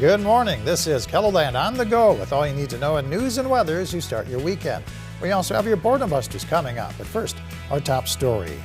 Good morning. This is KELOLAND on the go with all you need to know in news and weather as you start your weekend. We also have your Boredom Busters coming up. But first, our top story.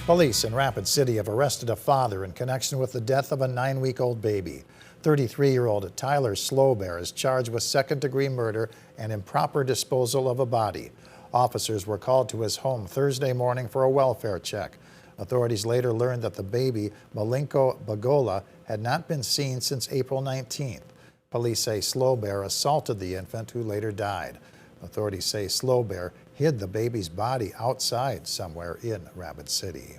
Police in Rapid City have arrested a father in connection with the death of a 9-week-old baby. 33-year-old Tyler Slowbear is charged with second-degree murder and improper disposal of a body. Officers were called to his home Thursday morning for a welfare check. Authorities later learned that the baby, Malinko Bagola, had not been seen since April 19th. Police say Slowbear assaulted the infant, who later died. Authorities say Slowbear hid the baby's body outside somewhere in Rapid City.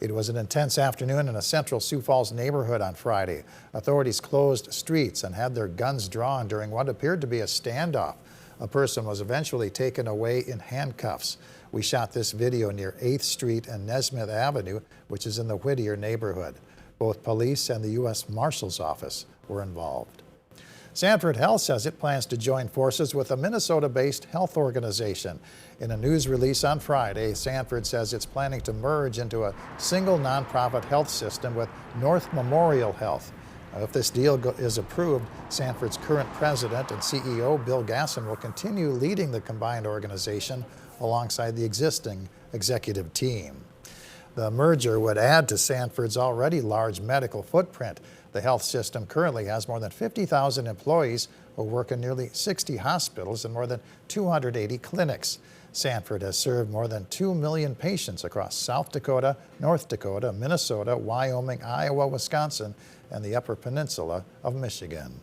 It was an intense afternoon in a central Sioux Falls neighborhood on Friday. Authorities closed streets and had their guns drawn during what appeared to be a standoff. A person was eventually taken away in handcuffs. We shot this video near 8th Street and Nesmith Avenue, which is in the Whittier neighborhood. Both police and the U.S. Marshal's Office were involved. Sanford Health says it plans to join forces with a Minnesota-based health organization. In a news release on Friday, Sanford says it's planning to merge into a single nonprofit health system with North Memorial Health. If this deal is approved, Sanford's current president and CEO, Bill Gasson, will continue leading the combined organization alongside the existing executive team. The merger would add to Sanford's already large medical footprint. The health system currently has more than 50,000 employees who work in nearly 60 hospitals and more than 280 clinics. Sanford has served more than 2 million patients across South Dakota, North Dakota, Minnesota, Wyoming, Iowa, Wisconsin, and the Upper Peninsula of Michigan.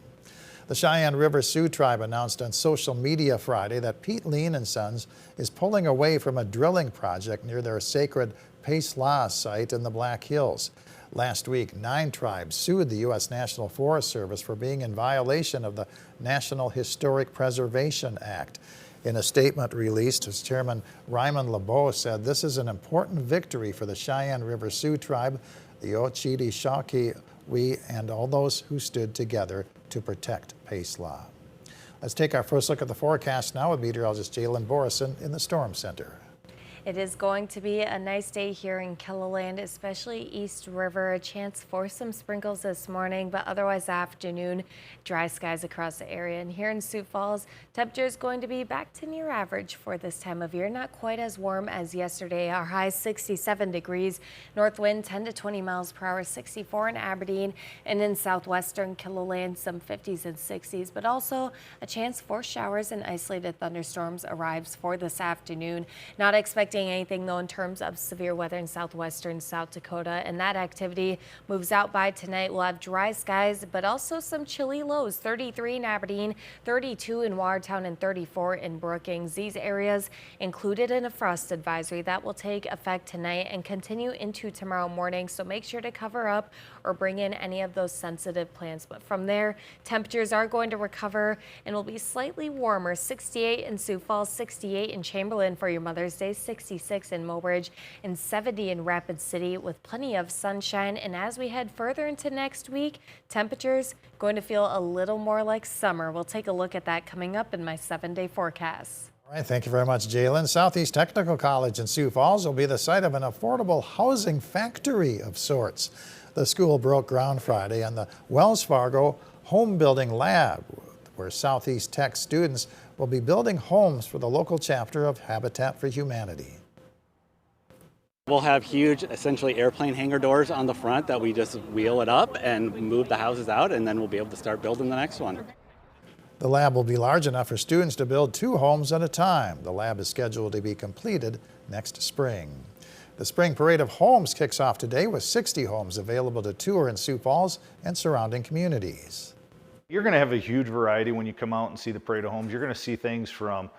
The Cheyenne River Sioux Tribe announced on social media Friday that Pete Lean and Sons is pulling away from a drilling project near their sacred Pace La site in the Black Hills. Last week, 9 tribes sued the U.S. National Forest Service for being in violation of the National Historic Preservation Act. In a statement released, Chairman Ryman LeBeau said this is an important victory for the Cheyenne River Sioux Tribe, the Ochidi Shawkey, and all those who stood together to protect Pace La. Let's take our first look at the forecast now with meteorologist Jalen Borison in the Storm Center. It is going to be a nice day here in KELOLAND, especially East River. A chance for some sprinkles this morning, but otherwise afternoon, dry skies across the area. And here in Sioux Falls, temperature is going to be back to near average for this time of year. Not quite as warm as yesterday. Our high 67 degrees. North wind 10 to 20 miles per hour, 64 in Aberdeen. And in southwestern KELOLAND, some 50s and 60s, but also a chance for showers and isolated thunderstorms arrives for this afternoon. Not expecting anything though in terms of severe weather in southwestern South Dakota, and that activity moves out by tonight. We'll have dry skies, but also some chilly lows. 33 in Aberdeen, 32 in Watertown, and 34 in Brookings. These areas included in a frost advisory that will take effect tonight and continue into tomorrow morning, so make sure to cover up or bring in any of those sensitive plants. But from there, temperatures are going to recover and will be slightly warmer. 68 in Sioux Falls, 68 in Chamberlain for your Mother's Day, 66 in Mobridge, and 70 in Rapid City with plenty of sunshine. And as we head further into next week, temperatures going to feel a little more like summer. We'll take a look at that coming up in my 7-day forecast. All right, thank you very much, Jalen. Southeast Technical College in Sioux Falls will be the site of an affordable housing factory of sorts. The school broke ground Friday on the Wells Fargo Home Building Lab, where Southeast Tech students will be building homes for the local chapter of Habitat for Humanity. We'll have huge, essentially airplane hangar doors on the front that we just wheel it up and move the houses out, and then we'll be able to start building the next one. The lab will be large enough for students to build 2 homes at a time. The lab is scheduled to be completed next spring. The Spring Parade of Homes kicks off today with 60 homes available to tour in Sioux Falls and surrounding communities. You're going to have a huge variety when you come out and see the Parade of Homes. You're going to see things from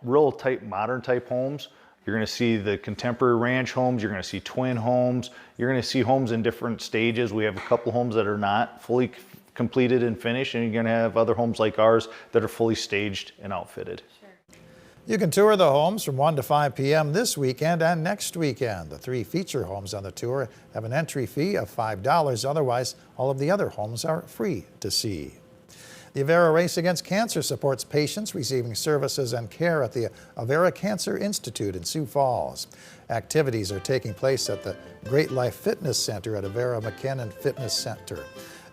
real type, modern type homes. You're going to see the contemporary ranch homes. You're going to see twin homes. You're going to see homes in different stages. We have a couple homes that are not fully completed and finished, and you're going to have other homes like ours that are fully staged and outfitted. You can tour the homes from 1 to 5 p.m. this weekend and next weekend. The 3 feature homes on the tour have an entry fee of $5. Otherwise, all of the other homes are free to see. The Avera Race Against Cancer supports patients receiving services and care at the Avera Cancer Institute in Sioux Falls. Activities are taking place at the Great Life Fitness Center at Avera McKinnon Fitness Center.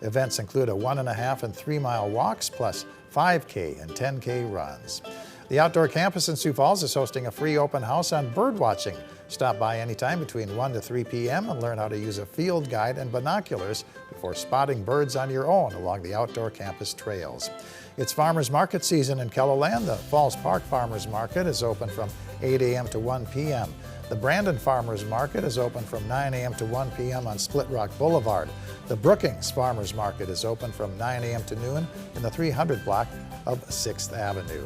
Events include a 1.5 and 3 mile walks plus 5K and 10K runs. The outdoor campus in Sioux Falls is hosting a free open house on bird watching. Stop by anytime between 1 to 3 p.m. and learn how to use a field guide and binoculars before spotting birds on your own along the outdoor campus trails. It's farmers market season in Keloland. The Falls Park Farmers Market is open from 8 a.m. to 1 p.m. The Brandon Farmers Market is open from 9 a.m. to 1 p.m. on Split Rock Boulevard. The Brookings Farmers Market is open from 9 a.m. to noon in the 300 block of 6th Avenue.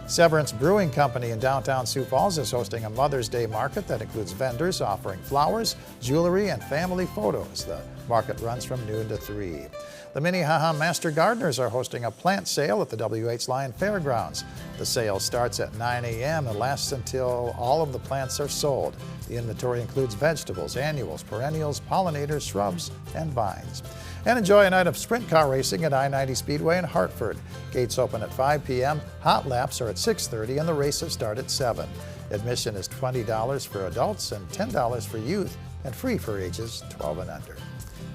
Severance Brewing Company in downtown Sioux Falls is hosting a Mother's Day market that includes vendors offering flowers, jewelry, and family photos. The market runs from noon to 3. The Minnehaha Master Gardeners are hosting a plant sale at the W.H. Lyon Fairgrounds. The sale starts at 9 a.m. and lasts until all of the plants are sold. The inventory includes vegetables, annuals, perennials, pollinators, shrubs, and vines. And enjoy a night of sprint car racing at I-90 Speedway in Hartford. Gates open at 5 p.m., hot laps are at 6:30, and the races start at 7. Admission is $20 for adults and $10 for youth, and free for ages 12 and under.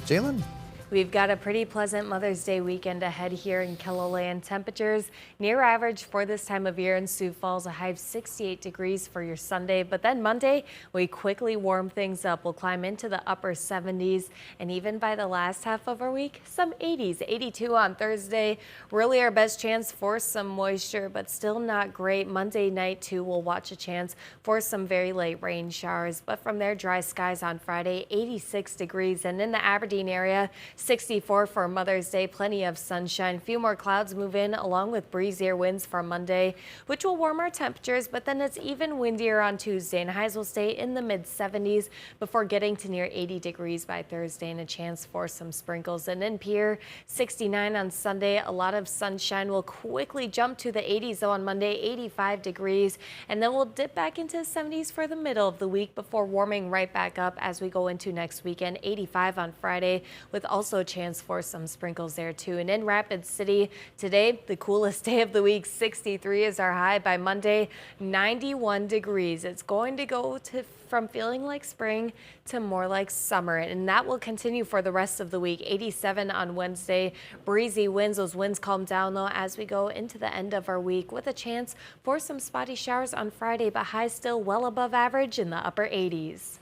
Jalen? We've got a pretty pleasant Mother's Day weekend ahead here in Keloland. Temperatures near average for this time of year in Sioux Falls, a high of 68 degrees for your Sunday. But then Monday, we quickly warm things up. We'll climb into the upper 70s, and even by the last half of our week, some 80s, 82 on Thursday. Really our best chance for some moisture, but still not great. Monday night, too, we'll watch a chance for some very late rain showers. But from there, dry skies on Friday, 86 degrees. And in the Aberdeen area, 64 for Mother's Day, plenty of sunshine. Few more clouds move in along with breezier winds for Monday, which will warm our temperatures, but then it's even windier on Tuesday, and highs will stay in the mid-70s before getting to near 80 degrees by Thursday, and a chance for some sprinkles. And in Pierre, 69 on Sunday. A lot of sunshine. Will quickly jump to the 80s though on Monday, 85 degrees, and then we'll dip back into the 70s for the middle of the week before warming right back up as we go into next weekend. 85 on Friday, with also a chance for some sprinkles there too. And in Rapid City today, the coolest day of the week, 63 is our high. By Monday, 91 degrees. It's going to go from feeling like spring to more like summer, and that will continue for the rest of the week. 87 on Wednesday. Breezy winds. Those winds calm down though as we go into the end of our week, with a chance for some spotty showers on Friday, but highs still well above average in the upper 80s.